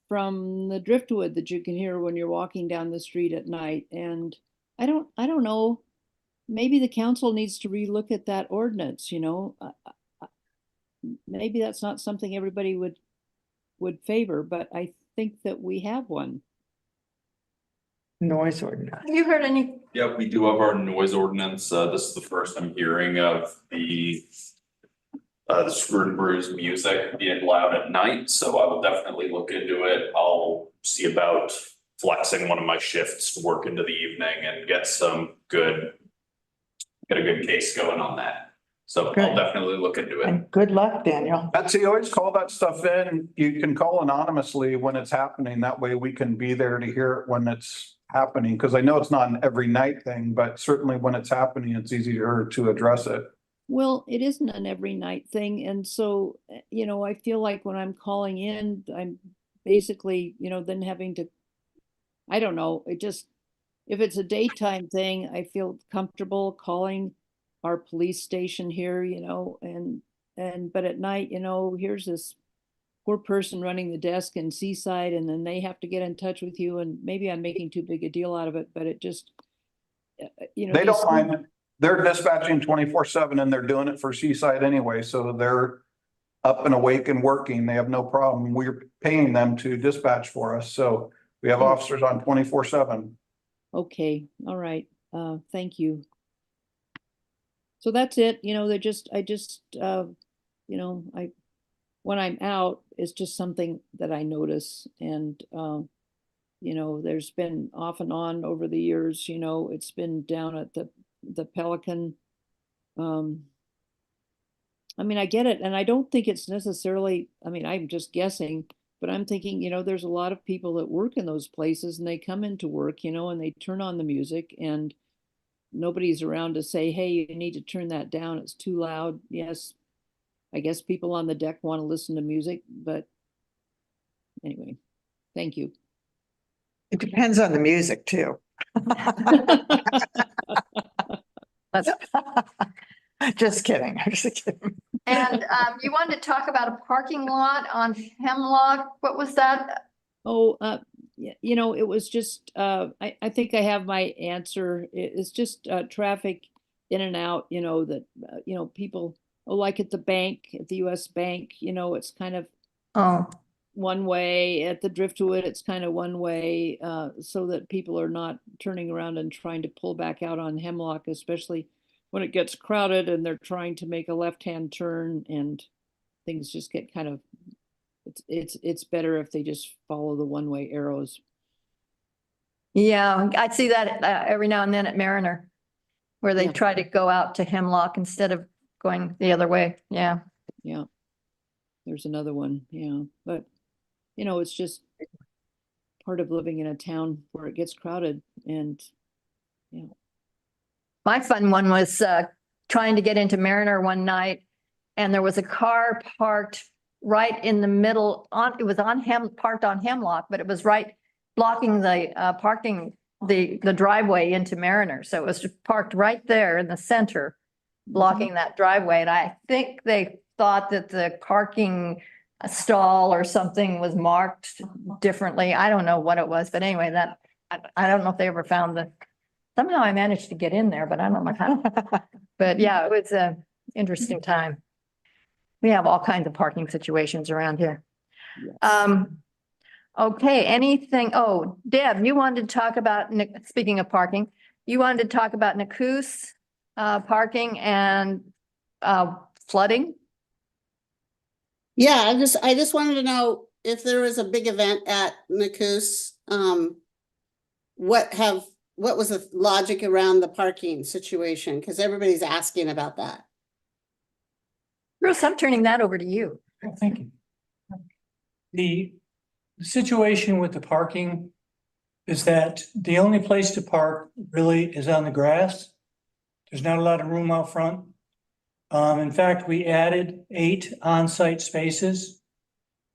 from the driftwood that you can hear when you're walking down the street at night. And I don't know, maybe the council needs to relook at that ordinance, you know. maybe that's not something everybody would favor, but I think that we have one. Noise ordinance. Have you heard any? Yeah, we do have our noise ordinance. This is the first I'm hearing of the Screwed and Bruised music being loud at night, so I will definitely look into it. I'll see about flexing one of my shifts to work into the evening and get a good case going on that. So I'll Good. definitely look into it. And good luck, Daniel. Betsy, always call that stuff in. You can call anonymously when it's happening. That way we can be there to hear it when it's happening. Because I know it's not an every night thing, but certainly when it's happening, it's easier to address it. Well, it isn't an every night thing. And so, you know, I feel like when I'm calling in, I'm basically, you know, then having to, I don't know, it just, if it's a daytime thing, I feel comfortable calling our police station here, you know, but at night, you know, here's this poor person running the desk in Seaside, and then they have to get in touch with you, and maybe I'm making too big a deal out of it, but it just, you know. They don't mind. They're dispatching 24/7 and they're doing it for Seaside anyway. So they're up and awake and working. They have no problem. We're paying them to dispatch for us. So we have officers on 24/7. Okay, all right, thank you. So that's it, you know, you know, when I'm out, it's just something that I notice, and, you know, there's been off and on over the years, you know, it's been down at the Pelican. I mean, I get it, and I don't think it's necessarily, I mean, I'm just guessing, but I'm thinking, you know, there's a lot of people that work in those places, and they come into work, you know, and they turn on the music, and nobody's around to say, hey, you need to turn that down, it's too loud. Yes, I guess people on the deck want to listen to music, but anyway, thank you. It depends on the music too. Just kidding. I'm just kidding. And you wanted to talk about a parking lot on Hemlock. What was that? Oh, you know, it was just, I think I have my answer. It's just traffic in and out, you know, that, you know, people, like at the bank, at the US Bank, you know, it's kind of one way. At the Driftwood, it's kind of one way, so that people are not turning around and trying to pull back out on Hemlock, especially when it gets crowded and they're trying to make a left-hand turn, and things just get kind of, it's better if they just follow the one-way arrows. Yeah, I see that every now and then at Mariner, where they Yeah. try to go out to Hemlock instead of going the other way. Yeah. Yeah. There's another one, yeah, but you know, it's just part of living in a town where it gets crowded, and yeah. My fun one was trying to get into Mariner one night, and there was a car parked right in the middle it was parked on Hemlock, but it was right blocking the parking, the driveway into Mariner. So it was just parked right there in the center, blocking that driveway. And I think they thought that the parking stall or something was marked differently. I don't know what it was, but anyway, I don't know if they ever found somehow I managed to get in there, but I don't know how. But yeah, it was an interesting time. We have all kinds of parking situations around here. Yes. Okay, anything, Deb, you wanted to talk about, speaking of parking, you wanted to talk about Nakus, parking and, flooding? Yeah, I just wanted to know if there was a big event at Nakus, what was the logic around the parking situation? Because everybody's asking about that. Bruce, I'm turning that over to you. Thank you. The situation with the parking is that the only place to park really is on the grass. There's not a lot of room out front. In fact, we added 8 on-site spaces,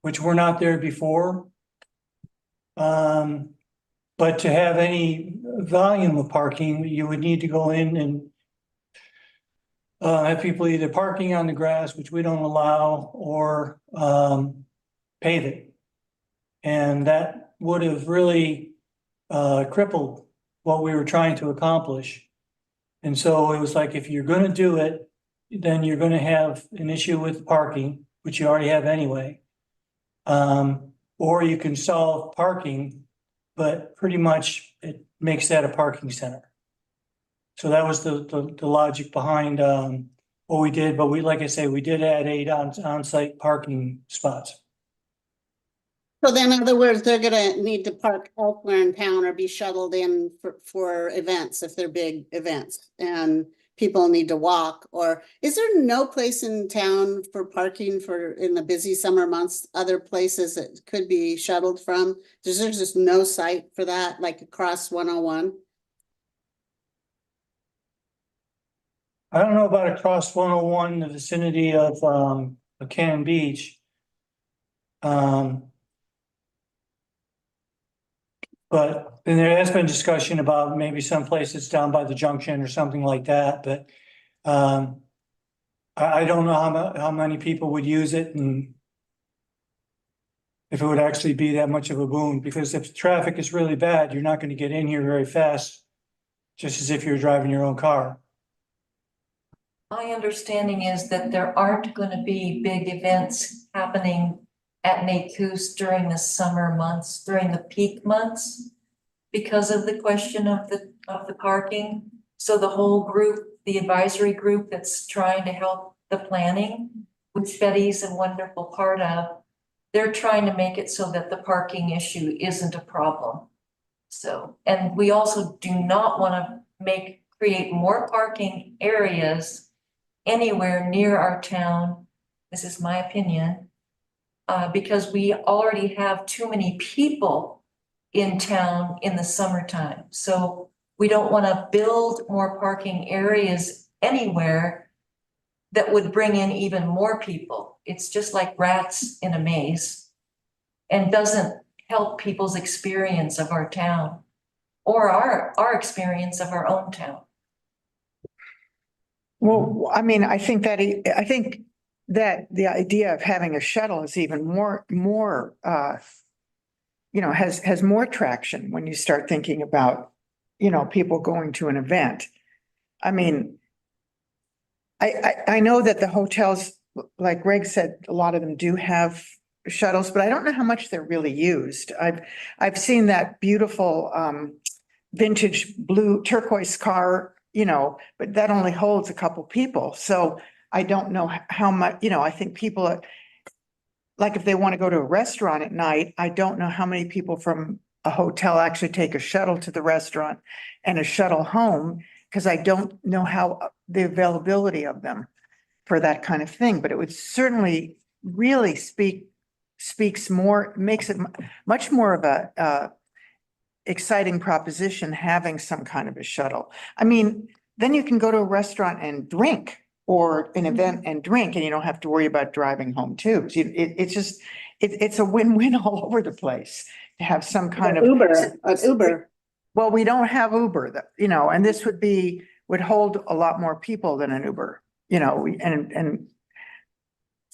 which were not there before. But to have any volume of parking, you would need to go in and have people either parking on the grass, which we don't allow, or pave it. And that would have really crippled what we were trying to accomplish. And so it was like, if you're going to do it, then you're gonna have an issue with parking, which you already have anyway. Or you can solve parking, but pretty much it makes that a parking center. So that was the logic behind, what we did, but we, like I say, we did add 8 on-site parking spots. So then, in other words, they're gonna need to park elsewhere in town or be shuttled in for events, if they're big events. And people need to walk, or is there no place in town for parking for in the busy summer months, other places that could be shuttled from? There's just no site for that, like across 101? I don't know about across 101 in the vicinity of Cannon Beach. But and there has been discussion about maybe some places down by the junction or something like that, but I don't know how many people would use it and if it would actually be that much of a boon, because if traffic is really bad, you're not going to get in here very fast, just as if you're driving your own car. My understanding is that there aren't going to be big events happening at Nakus during the summer months, during the peak months, because of the question of the parking. So the whole group, the advisory group that's trying to help the planning, which Betty's a wonderful part of, they're trying to make it so that the parking issue isn't a problem. So, and we also do not want to create more parking areas anywhere near our town. This is my opinion, because we already have too many people in town in the summertime. So we don't want to build more parking areas anywhere that would bring in even more people. It's just like rats in a maze and doesn't help people's experience of our town or our experience of our own town. Well, I mean, I think that the idea of having a shuttle is even more, has more traction when you start thinking about, people going to an event. I mean, I know that the hotels, like Greg said, a lot of them do have shuttles, but I don't know how much they're really used. I've seen that beautiful vintage blue turquoise car, but that only holds a couple people. So I don't know how much, I think people like if they want to go to a restaurant at night, I don't know how many people from a hotel actually take a shuttle to the restaurant and a shuttle home, because I don't know how the availability of them for that kind of thing, but it would certainly really makes it much more of a exciting proposition having some kind of a shuttle. I mean, then you can go to a restaurant and drink, or an event and drink, and you don't have to worry about driving home too. So it's a win-win all over the place to have some kind of Uber. Well, we don't have Uber, and this would hold a lot more people than an Uber, and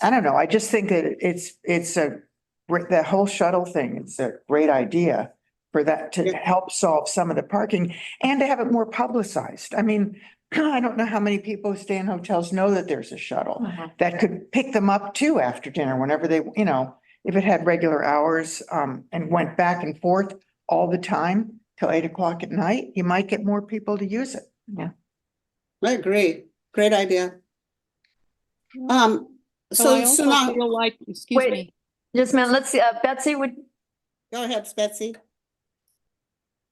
I don't know. I just think that the whole shuttle thing, it's a great idea for that to help solve some of the parking and to have it more publicized. I mean, I don't know how many people who stay in hotels know that there's a shuttle that could pick them up too after dinner, whenever they, if it had regular hours, and went back and forth all the time till 8 o'clock at night, you might get more people to use it. Yeah. I agree. Great idea. So I So also now, feel like, excuse Wait. me, Just a minute, let's see, Betsy would, go ahead, Betsy.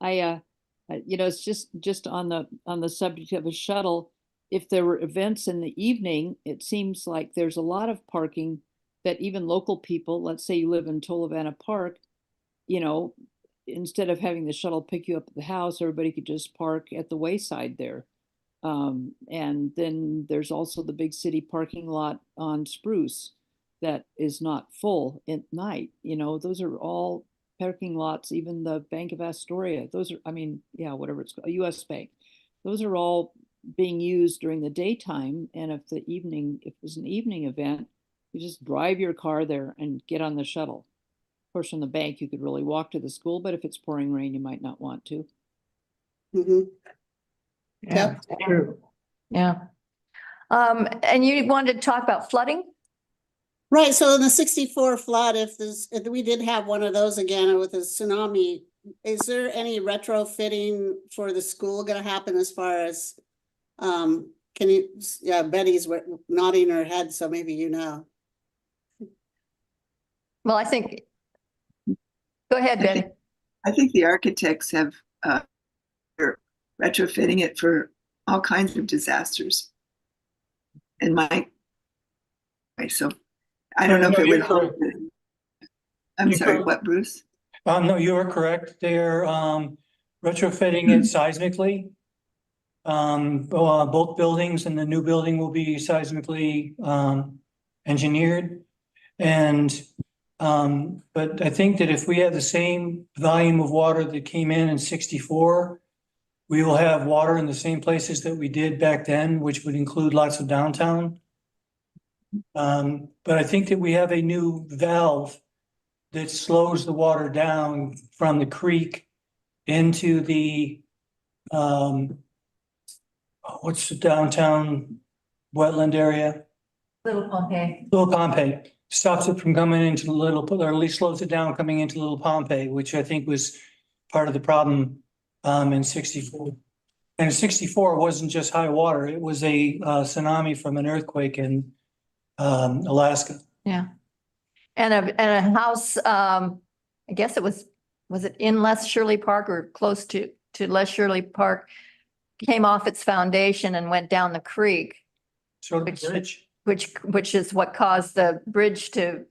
it's just on the subject of a shuttle. If there were events in the evening, it seems like there's a lot of parking that even local people, let's say you live in Tolovana Park, instead of having the shuttle pick you up at the house, everybody could just park at the wayside there. And then there's also the big city parking lot on Spruce that is not full at night. Those are all parking lots, even the Bank of Astoria. Those are, whatever it's called, a US Bank. Those are all being used during the daytime. And if it was an evening event, you just drive your car there and get on the shuttle. Of course, from the bank, you could really walk to the school, but if it's pouring rain, you might not want to. Mm-hmm. Yeah, true. yeah. And you wanted to talk about flooding? Right, so in the 64 flood, if we did have one of those again with a tsunami, is there any retrofitting for the school gonna happen as far as, can you, yeah, Betty's nodding her head, so maybe you know. Well, I think, go ahead, Betty. I think the architects have, are retrofitting it for all kinds of disasters. And so I don't know if No, it you're would hold. correct. I'm You're sorry, correct. what, Bruce? No, you are correct. They're retrofitting it seismically. Both buildings and the new building will be seismically engineered. And but I think that if we have the same volume of water that came in 64, we will have water in the same places that we did back then, which would include lots of downtown. But I think that we have a new valve that slows the water down from the creek into the what's the downtown wetland area? Little Pompeii. Little Pompeii. Stops it from coming into the little, or at least slows it down coming into Little Pompeii, which I think was part of the problem in 64. And in 64, it wasn't just high water, it was a tsunami from an earthquake in Alaska. Yeah. And a house, I guess was it in Les Shirley Park or close to Les Shirley Park, came off its foundation and went down the creek, Sort of a bridge. which is what caused the bridge to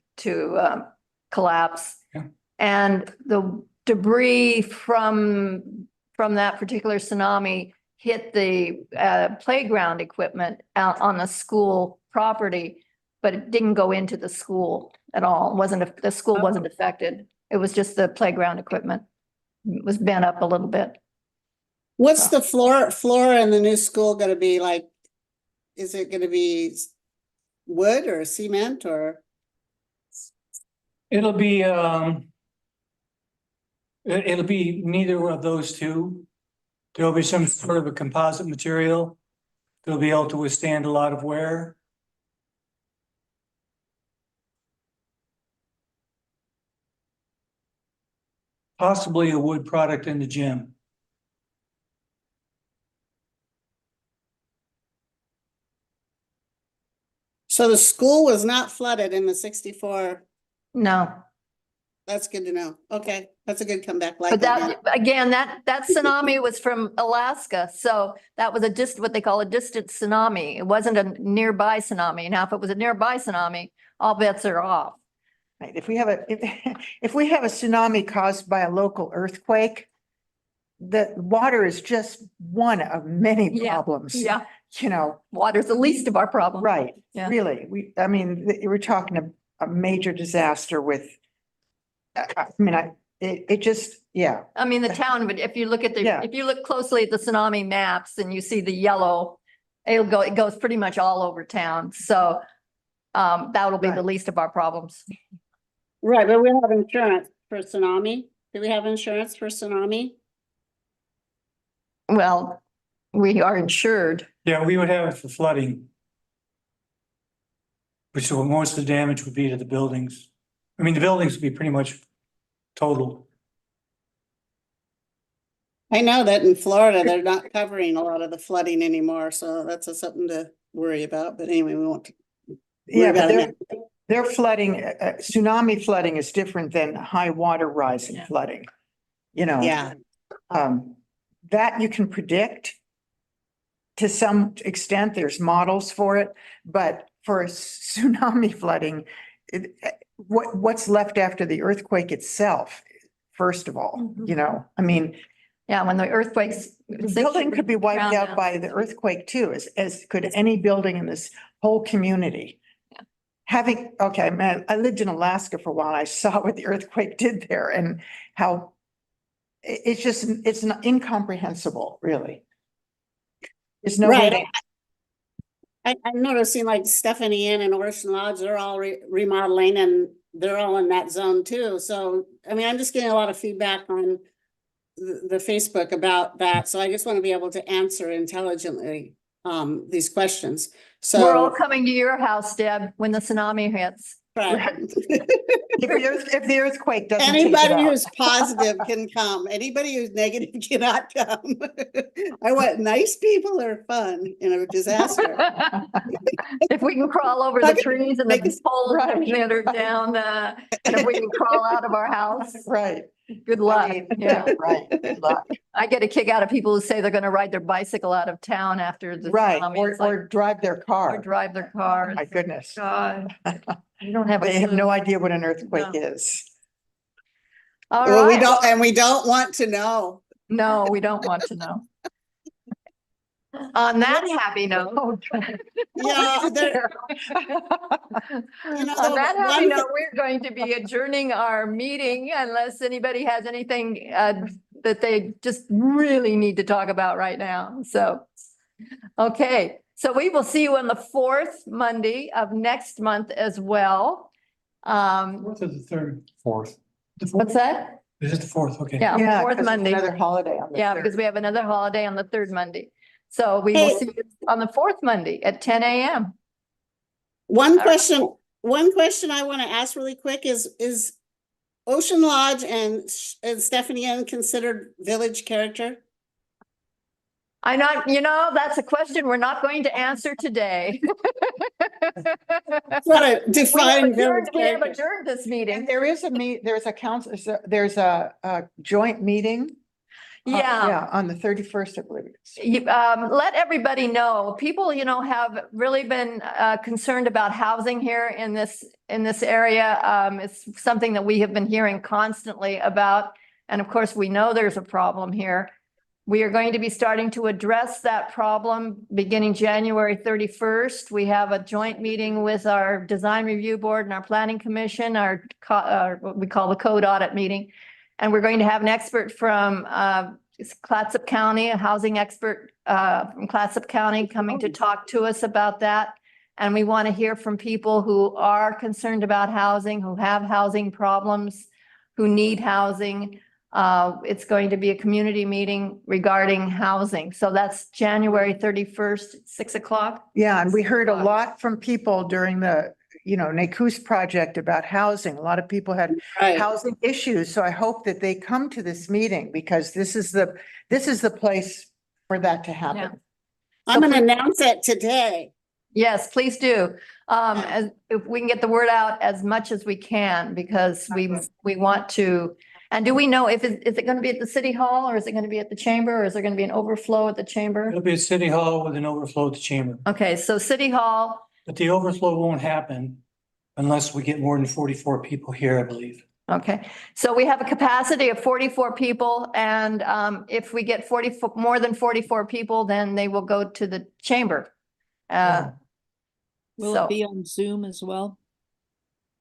collapse. Yeah. And the debris from that particular tsunami hit the playground equipment out on the school property, but it didn't go into the school at all. The school wasn't affected. It was just the playground equipment. It was bent up a little bit. What's the floor in the new school gonna be like? Is it gonna be wood or cement or? It'll be it'll be neither of those two. There'll be some sort of a composite material that'll be able to withstand a lot of wear. Possibly a wood product in the gym. So the school was not flooded in the 64. No, That's good to know. Okay, that's a good comeback. Like but that. that, again, that tsunami was from Alaska. So that was what they call a distant tsunami. It wasn't a nearby tsunami. Now, if it was a nearby tsunami, all bets are off. Right, if we have if we have a tsunami caused by a local earthquake, the water is just one of many Yeah, problems. Yeah, You know, water's the least of our problem. right, Yeah. really, I mean, we're talking a major disaster with, it just, yeah. I mean, the town, but if you look at Yeah. if you look closely at the tsunami maps and you see the yellow, it goes pretty much all over town. So that'll be the Right. least of our problems. Right, but we have insurance for tsunami. Do we have insurance for tsunami? Well, we are insured. Yeah, we would have it for flooding. Which most of the damage would be to the buildings. I mean, the buildings would be pretty much total. I know that in Florida, they're not covering a lot of the flooding anymore, so that's something to worry about. But anyway, we won't. Yeah, but about they're flooding, tsunami flooding is different than high water rise and Yeah. flooding. You know. Yeah, That you can predict. To some extent, there's models for it, but for tsunami flooding, what's left after the earthquake itself, first of all, you know, I mean, Yeah, when the earthquakes. the building could be wiped out by the earthquake too, as could any building in this whole community. Okay, man, I lived in Alaska for a while. I saw what the earthquake did there and how it's not incomprehensible, really. There's no way. right. I'm noticing like Stephanie Inn and Orson Lodge, they're all remodeling and they're all in that zone too. So, I mean, I'm just getting a lot of feedback on the Facebook about that. So I just want to be able to answer intelligently these questions. We're all So. coming to your house, Deb, when the tsunami hits. Right. If the earthquake doesn't take it Anybody out. who's positive can come. Anybody who's negative cannot come. I want nice people are fun in a disaster. If we can crawl over the Like, trees and make the us- poles right. that are down, and if we can crawl out of our house, Right. good I luck. mean, Yeah. Right. Good luck. I get a kick out of people who say they're gonna ride their bicycle out of town after the Right. tsunami. Or, It's like, or drive their or car. drive their car. My goodness. God, you don't have a They have clue. no idea what an earthquake No. is. All Well, we right. don't, and we don't want to know. No, we don't want to know. On that happy note. Yeah, there, On know, that the happy one- note, we're going to be adjourning our meeting unless anybody has anything that they just really need to talk about right now. So, okay, so we will see you on the fourth Monday of next month as well. Fourth or the third? Fourth. What's that? This is the fourth, okay. Yeah, on the Yeah, fourth 'cause it's Monday. another holiday on the Yeah, third. because we have another holiday on the third Monday. So we will Hey. see you on the fourth Monday at 10 a.m. one right. question I want to ask really quick is Ocean Lodge and Stephanie Inn considered village character? I'm not, that's a question we're not going to answer today. What a define village We have character. adjourned this meeting. And there is there's a council, there's a joint meeting. Yeah. Yeah, on the 31st, I believe. it is. Let everybody know, people, have really been concerned about housing here in this area. It's something that we have been hearing constantly about. And of course, we know there's a problem here. We are going to be starting to address that problem beginning January 31st. We have a joint meeting with our design review board and our planning commission, what we call the code audit meeting. And we're going to have an expert from Clatsop County, a housing expert from Clatsop County coming to talk to us about that. And we want to hear from people who are concerned about housing, who have housing problems, who need housing. It's going to be a community meeting regarding housing. So that's January 31st, 6:00. Yeah, and we heard a lot from people during the, NACUS project about housing. A lot of people had Right. housing issues. So I hope that they come to this meeting because this is the place for that to happen. I'm going to announce it today. Yes, please do. As if we can get the word out as much as we can, because we want to. And do we know is it going to be at the city hall or is it going to be at the chamber or is there going to be an overflow at the chamber? It'll be at City Hall with an overflow at the chamber, Okay, so city hall, but the overflow won't happen unless we get more than 44 people here, I believe. okay. So we have a capacity of 44 people and if we get more than 44 people, then they will go to the chamber. Will So- it be on Zoom as well?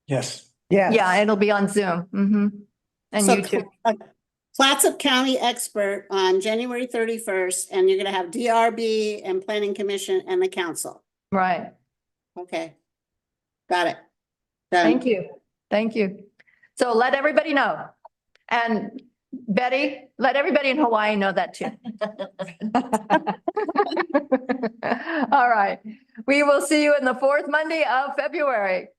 Yes. Yes. Yeah, it'll be on Zoom. And So YouTube. Clatsop County expert on January 31st, and you're going to have DRB and Planning Commission and the council. Right. Okay. Got it. Done. Thank you. Thank you. So let everybody know. And Betty, let everybody in Hawaii know that too. All right. We will see you in the fourth Monday of February.